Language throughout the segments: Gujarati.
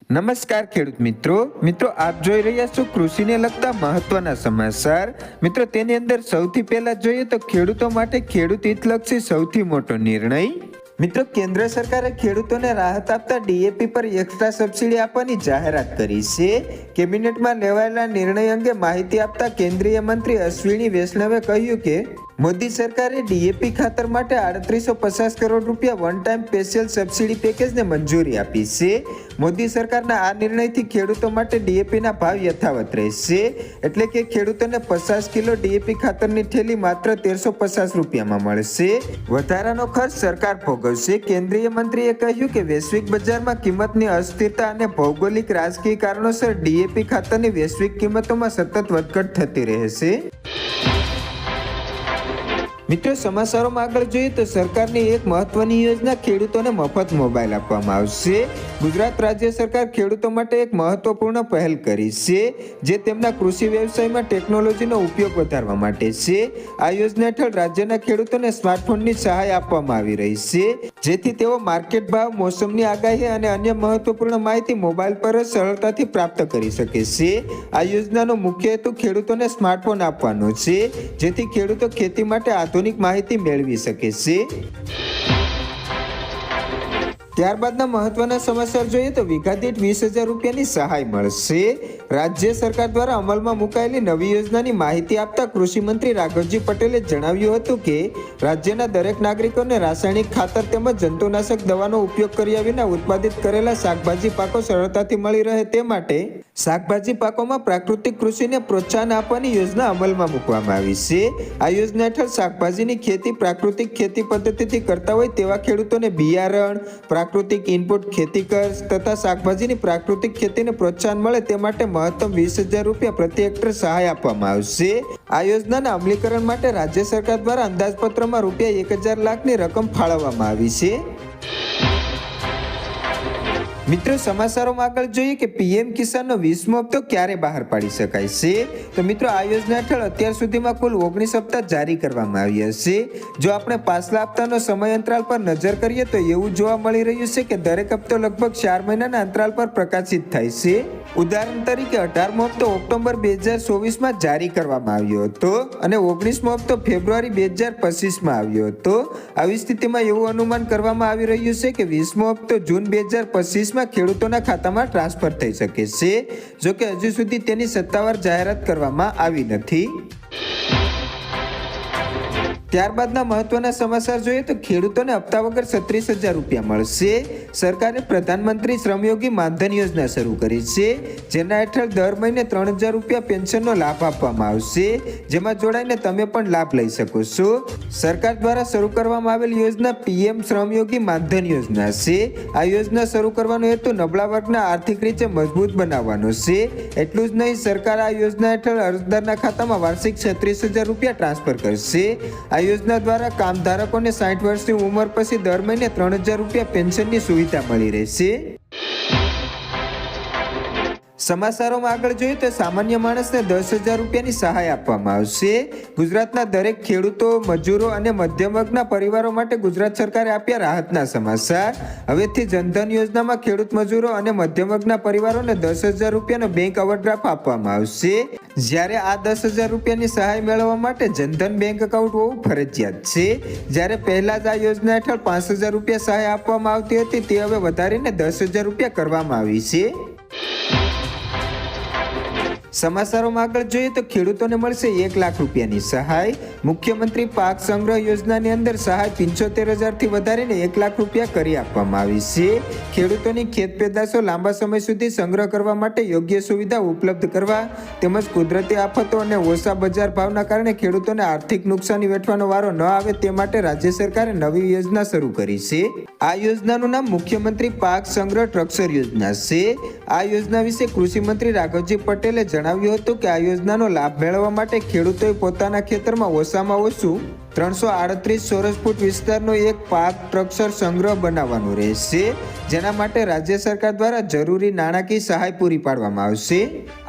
નમસ્કાર ખેડૂત મિત્રો આપ જોઈ રહ્યા છો કૃષિને લગતા મહત્વના સમાચાર। મિત્રો તેની અંદર સૌથી પહેલા જોઈએ તો ખેડૂતો માટે ખેડૂત હિતલક્ષી સૌથી મોટો નિર્ણય। મિત્રો કેન્દ્ર સરકારે ખેડૂતોને રાહત આપતા ડીએપી પર એક્સ્ટ્રા સબસિડી આપવાની જાહેરાત કરી છે। કેબિનેટમાં લેવાયેલા નિર્ણય અંગે માહિતી આપતા કેન્દ્રીય મંત્રી અશ્વિની વૈષ્ણવે કહ્યું કે મોદી સરકારે ડીએપી ખાતર માટે 3850 કરોડ રૂપિયા વન ટાઈમ સ્પેશિયલ સબસિડી પેકેજને મંજૂરી આપી છે। મોદી સરકારના આ નિર્ણયથી ખેડૂતો માટે ડીએપીના ભાવ યથાવત રહેશે, એટલે કે ખેડૂતોને 50 કિલો ડીએપી ખાતરની થેલી માત્ર 1350 રૂપિયામાં મળશે। વધારાનો ખર્ચ સરકાર ભોગવશે। કેન્દ્રીય મંત્રીએ કહ્યું કે વૈશ્વિક બજારમાં કિંમતની અસ્થિરતા અને ભૌગોલિક રાજકીય કારણોસર ડીએપી ખાતરની વૈશ્વિક કિંમતોમાં સતત વધઘટ થતી રહેશે। મિત્રો સમાચારોમાં આગળ જોઈએ તો સરકારની એક મહત્વની યોજના ખેડૂતોને મફત મોબાઈલ આપવામાં આવશે। ગુજરાત રાજ્ય સરકાર ખેડૂતો માટે એક મહત્વપૂર્ણ પહેલ કરી છે, જે તેમના કૃષિ વ્યવસાયમાં ટેકનોલોજીનો ઉપયોગ વધારવા માટે છે। આ યોજના હેઠળ રાજ્યના ખેડૂતોને સ્માર્ટફોનની સહાય આપવામાં આવી રહી છે, જેથી તેઓ માર્કેટ ભાવ, મોસમની આગાહી અને અન્ય મહત્વપૂર્ણ માહિતી મોબાઈલ પર જ સરળતાથી પ્રાપ્ત કરી શકે છે। આ યોજનાનો મુખ્ય હેતુ ખેડૂતોને સ્માર્ટફોન આપવાનો છે, જેથી ખેડૂતો ખેતી માટે આધુનિક માહિતી મેળવી શકે છે। ત્યારબાદના મહત્વના સમાચાર જોઈએ તો વીઘા દીઠ 20,000 રૂપિયાની સહાય મળશે। રાજ્ય સરકાર દ્વારા અમલમાં મુકાયેલી નવી યોજનાની માહિતી આપતા કૃષિ મંત્રી રાઘવજી પટેલે જણાવ્યું હતું કે રાજ્યના દરેક નાગરિકોને રાસાયણિક ખાતર તેમજ જંતુનાશક દવાનો ઉપયોગ કર્યા વિના ઉત્પાદિત કરેલા શાકભાજી પાકો સરળતાથી મળી રહે તે માટે શાકભાજી પાકોમાં પ્રાકૃતિક કૃષિને પ્રોત્સાહન આપવાની યોજના અમલમાં મૂકવામાં આવી છે। આ યોજના હેઠળ શાકભાજીની ખેતી પ્રાકૃતિક ખેતી પદ્ધતિથી કરતા હોય તેવા ખેડૂતોને બિયારણ, પ્રાકૃતિક ઇનપુટ ખેતી ખર્ચ તથા શાકભાજીની પ્રાકૃતિક ખેતીને પ્રોત્સાહન મળે તે માટે મહત્તમ 20,000 રૂપિયા પ્રતિ હેક્ટર સહાય આપવામાં આવશે। આ યોજનાના અમલીકરણ માટે રાજ્ય સરકાર દ્વારા અંદાજપત્રમાં રૂપિયા 1,000 લાખની રકમ ફાળવવામાં આવી છે। મિત્રો સમાચારોમાં આગળ જોઈએ કે પીએમ કિસાનનો 20મો હપ્તો ક્યારે બહાર પાડી શકાય છે। તો મિત્રો આ યોજના હેઠળ અત્યાર સુધીમાં કુલ 19 હપ્તા જારી કરવામાં આવ્યા છે। જો આપણે પાછલા હપ્તાનો સમય અંતરાલ પર નજર કરીએ તો એવું જોવા મળી રહ્યું છે કે દરેક હપ્તો લગભગ 4 મહિનાના અંતરાલ પર પ્રકાશિત થાય છે। ઉદાહરણ તરીકે 18મો હપ્તો ઓક્ટોબર 2024માં જારી કરવામાં આવ્યો હતો અને 19મો હપ્તો ફેબ્રુઆરી 2025માં આવ્યો હતો। આવી સ્થિતિમાં એવું અનુમાન કરવામાં આવી રહ્યું છે કે 20મો હપ્તો જૂન 2025માં ખેડૂતોના ખાતામાં ટ્રાન્સફર થઈ શકે છે, જો કે હજુ સુધી તેની સત્તાવાર જાહેરાત કરવામાં આવી નથી। ત્યારબાદના મહત્વના સમાચાર જોઈએ તો ખેડૂતોને હપ્તા વગર 36,000 રૂપિયા મળશે। સરકારે પ્રધાનમંત્રી શ્રમયોગી માનધન યોજના શરૂ કરી છે, જેના હેઠળ દર મહિને 3,000 રૂપિયા પેન્શનનો લાભ આપવામાં આવશે, જેમાં જોડાઈને તમે પણ લાભ લઈ શકો છો। સરકાર દ્વારા શરૂ કરવામાં આવેલ યોજના પીએમ શ્રમયોગી માનધન યોજના છે। આ યોજના શરૂ કરવાનો હેતુ નબળા વર્ગના આર્થિક રીતે મજબૂત બનાવવાનો છે। એટલું જ નહીં, સરકાર આ યોજના હેઠળ અરજદારના ખાતામાં વાર્ષિક 36,000 રૂપિયા ટ્રાન્સફર કરશે। આ યોજના દ્વારા કામધારકોને 60 વર્ષની ઉંમર પછી દર મહિને 3,000 રૂપિયા પેન્શનની સુવિધા મળી રહેશે। સમાચારોમાં આગળ જોઈએ તો સામાન્ય માણસને 10,000 રૂપિયાની સહાય આપવામાં આવશે। ગુજરાતના દરેક ખેડૂતો, મજૂરો અને મધ્યમ વર્ગના પરિવારો માટે ગુજરાત સરકારે આપ્યા રાહતના સમાચાર। હવેથી જનધન યોજનામાં ખેડૂત મજૂરો અને મધ્યમ વર્ગના પરિવારોને 10,000 રૂપિયાનો બેંક ઓવરડ્રાફ્ટ આપવામાં આવશે, જ્યારે આ 10,000 રૂપિયાની સહાય મેળવવા માટે જનધન બેંક એકાઉન્ટ હોવું ફરજિયાત છે। જ્યારે પહેલા જ આ યોજના હેઠળ 5,000 રૂપિયા સહાય આપવામાં આવતી હતી, તે હવે વધારીને 10,000 રૂપિયા કરવામાં આવી છે। સમાચારોમાં આગળ જોઈએ તો ખેડૂતોને મળશે 1 લાખ રૂપિયાની સહાય। મુખ્યમંત્રી પાક સંગ્રહ યોજનાની અંદર સહાય 75,000થી વધારીને 1 લાખ રૂપિયા કરી આપવામાં આવી છે। ખેડૂતોની ખેત પેદાશો લાંબા સમય સુધી સંગ્રહ કરવા માટે યોગ્ય સુવિધા ઉપલબ્ધ કરવા તેમજ કુદરતી આફતો અને ઓછા બજાર ભાવના કારણે ખેડૂતોને આર્થિક નુકસાની વેઠવાનો વારો ન આવે તે માટે રાજ્ય સરકારે નવી યોજના શરૂ કરી છે। આ યોજનાનું નામ મુખ્યમંત્રી પાક સંગ્રહ ટ્રસ્ટ યોજના છે। આ યોજના વિશે કૃષિ મંત્રી રાઘવજી પટેલે જણાવ્યું હતું કે આ યોજનાનો લાભ મેળવવા માટે ખેડૂતોએ પોતાના ખેતરમાં ઓછામાં ઓછું 338 ચોરસ ફૂટ વિસ્તારનો એક પાક ટ્રસ્ટ સંગ્રહ બનાવવાનું રહેશે, જેના માટે રાજ્ય સરકાર દ્વારા જરૂરી નાણાકીય સહાય પૂરી પાડવામાં આવશે।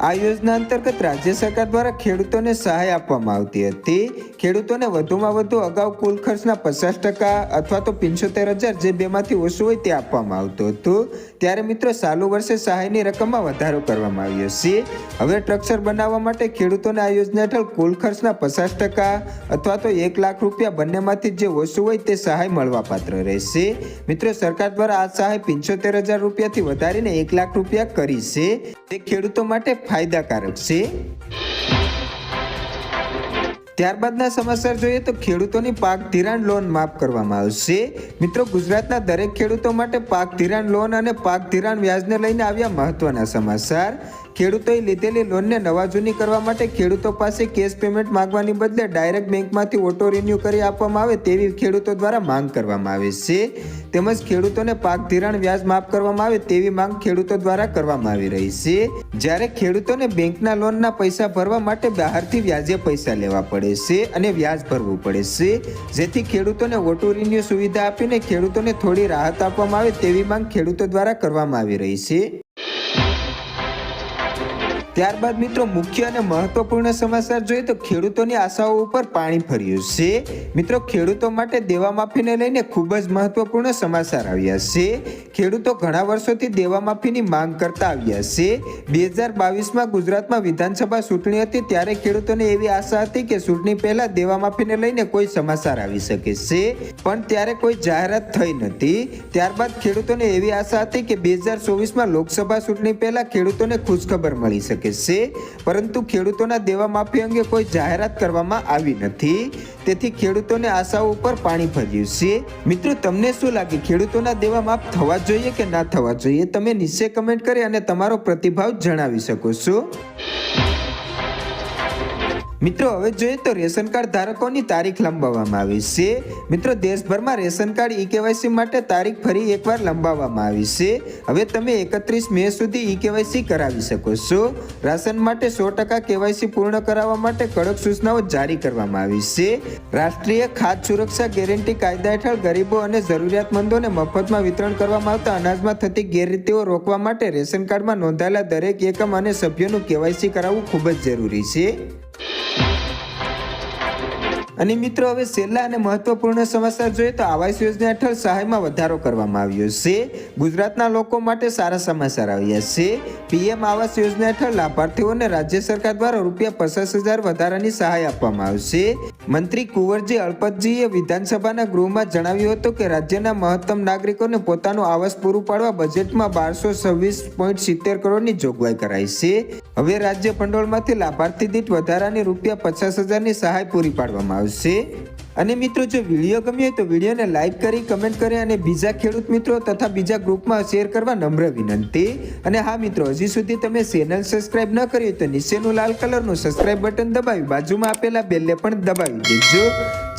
આ યોજના અંતર્ગત રાજ્ય સરકાર દ્વારા ખેડૂતોને સહાય આપવામાં આવતી હતી। ખેડૂતોને વધુમાં વધુ અગાઉ કુલ ખર્ચના 50% અથવા તો 75,000 જે બેમાંથી ઓછું હોય તે આપવામાં આવતું હતું। ત્યારે મિત્રો ચાલુ વર્ષે સહાયની રકમમાં વધારો કરવામાં આવ્યો છે. હવે ટ્રક્ચર બનાવવા માટે ખેડૂતોને આ યોજના હેઠળ કુલ ખર્ચના 50% અથવા તો 1 લાખ રૂપિયા બંનેમાંથી જે ઓછું હોય તે સહાય મળવાપાત્ર રહેશે. મિત્રો સરકાર દ્વારા આ સહાય 75,000 રૂપિયાથી વધારીને 1 લાખ રૂપિયા કરી છે. તે ખેડૂતો માટે ફાયદાકારક છે. ત્યારબાદના સમાચાર જોઈએ તો ખેડૂતોની પાક ધિરાણ લોન માફ કરવામાં આવશે. મિત્રો ગુજરાતના દરેક ખેડૂતો માટે પાક ધિરાણ લોન અને પાક ધિરાણ વ્યાજને લઈને આવ્યા મહત્વના સમાચાર. ખેડૂતોએ લીધેલી લોનને નવા જૂની કરવા માટે ખેડૂતો પાસે કેશ પેમેન્ટ માંગવાની બદલે ડાયરેક્ટ બેંકમાંથી ઓટો રિન્યુ કરી આપવામાં આવે તેવી ખેડૂતો દ્વારા માંગ કરવામાં આવે છે. તેમજ ખેડૂતોને પાક ધિરાણ વ્યાજ માફ કરવામાં આવે તેવી માંગ ખેડૂતો દ્વારા કરવામાં આવી રહી છે. જ્યારે ખેડૂતોને બેંકના લોનના પૈસા ભરવા માટે બહારથી વ્યાજે પૈસા લેવા પડે છે અને વ્યાજ ભરવું પડે છે, જેથી ખેડૂતોને ઓટો રિન્યુ સુવિધા આપીને ખેડૂતોને થોડી રાહત આપવામાં આવે તેવી માંગ ખેડૂતો દ્વારા કરવામાં આવી રહી છે. ત્યારબાદ મિત્રો મુખ્ય અને મહત્વપૂર્ણ સમાચાર જોઈએ તો ખેડૂતોની આશાઓ ઉપર પાણી ફર્યું છે. મિત્રો ખેડૂતો માટે દેવા માફીને લઈને ખૂબ જ મહત્વપૂર્ણ સમાચાર આવ્યા છે. ખેડૂતો ઘણા વર્ષોથી દેવા માફીની માંગ કરતા આવ્યા છે. 2022માં ગુજરાતમાં વિધાનસભા ચૂંટણી હતી ત્યારે ખેડૂતોને એવી આશા હતી કે ચૂંટણી પહેલા દેવા માફીને લઈને કોઈ સમાચાર આવી શકે છે, પણ ત્યારે કોઈ જાહેરાત થઈ નથી. ત્યારબાદ ખેડૂતોને એવી આશા હતી કે 2024માં લોકસભા ચૂંટણી પહેલા ખેડૂતોને ખુશખબર મળી શકે છે, પરંતુ ખેડૂતોના દેવા માફી અંગે કોઈ જાહેરાત કરવામાં આવી નથી. તેથી ખેડૂતોને આશાઓ ઉપર પાણી ફર્યું છે. મિત્રો તમને શું લાગે, ખેડૂતોના દેવા માફ થવા જોઈએ કે ના થવા જોઈએ? તમે નીચે કમેન્ટ કરી અને તમારો પ્રતિભાવ જણાવી શકો છો. મિત્રો હવે જોઈએ તો રેશન કાર્ડ ધારકોની તારીખ લંબાવવામાં આવી છે. મિત્રો દેશભરમાં રેશન કાર્ડ ઈ-કેવાયસી માટે તારીખ ફરી એકવાર લંબાવવામાં આવી છે. હવે તમે 31 મે સુધી ઈ-કેવાયસી કરાવી શકો છો. રાશન માટે 100% કેવાયસી પૂર્ણ કરાવવા માટે કડક સૂચનાઓ જારી કરવામાં આવી છે. રાષ્ટ્રીય ખાદ્ય સુરક્ષા ગેરંટી કાયદા હેઠળ ગરીબો અને જરૂરિયાતમંદોને મફતમાં વિતરણ કરવામાં આવતા અનાજમાં થતી ગેરરીતિઓ રોકવા માટે રેશન કાર્ડમાં નોંધાયેલા દરેક એકમ અને સભ્યોનું કેવાયસી કરાવવું ખૂબ જ જરૂરી છે. અને મિત્રો હવે છેલ્લા અને મહત્વપૂર્ણ સમાચાર જોઈએ તો આવાસ યોજના હેઠળ સહાયમાં વધારો કરવામાં આવ્યો છે. ગુજરાતના લોકો માટે સારા સમાચાર આવ્યા છે. પીએમ આવાસ યોજના હેઠળ લાભાર્થીઓને રાજ્ય સરકાર દ્વારા ₹50,000 વધારાની સહાય આપવામાં આવશે. મંત્રી કુંવરજી અળપતજીએ વિધાનસભાના ગૃહમાં જણાવ્યું હતું કે રાજ્યના મહત્તમ નાગરિકોને પોતાનું આવાસ પૂરું પાડવા બજેટમાં 1226.70 કરોડની જોગવાઈ કરાઈ છે. હવે રાજ્ય ભંડોળમાંથી લાભાર્થી દીઠ વધારાની ₹50,000ની સહાય પૂરી પાડવામાં આવશે. અને મિત્રો જો વિડીયો ગમ્યો હોય તો વિડીયોને લાઈક કરી, કમેન્ટ કરી અને બીજા ખેડૂત મિત્રો તથા બીજા ગ્રુપમાં શેર કરવા નમ્ર વિનંતી. અને હા મિત્રો, હજી સુધી તમે ચેનલ સબસ્ક્રાઇબ ન કરી હોય તો નીચેનું લાલ કલરનું સબસ્ક્રાઇબ બટન દબાવી બાજુમાં આપેલા બેલને પણ દબાવી દેજો,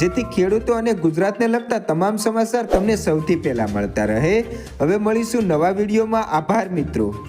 જેથી ખેડૂતો અને ગુજરાતને લગતા તમામ સમાચાર તમને સૌથી પહેલા મળતા રહે. હવે મળીશું નવા વિડીયોમાં. આભાર મિત્રો.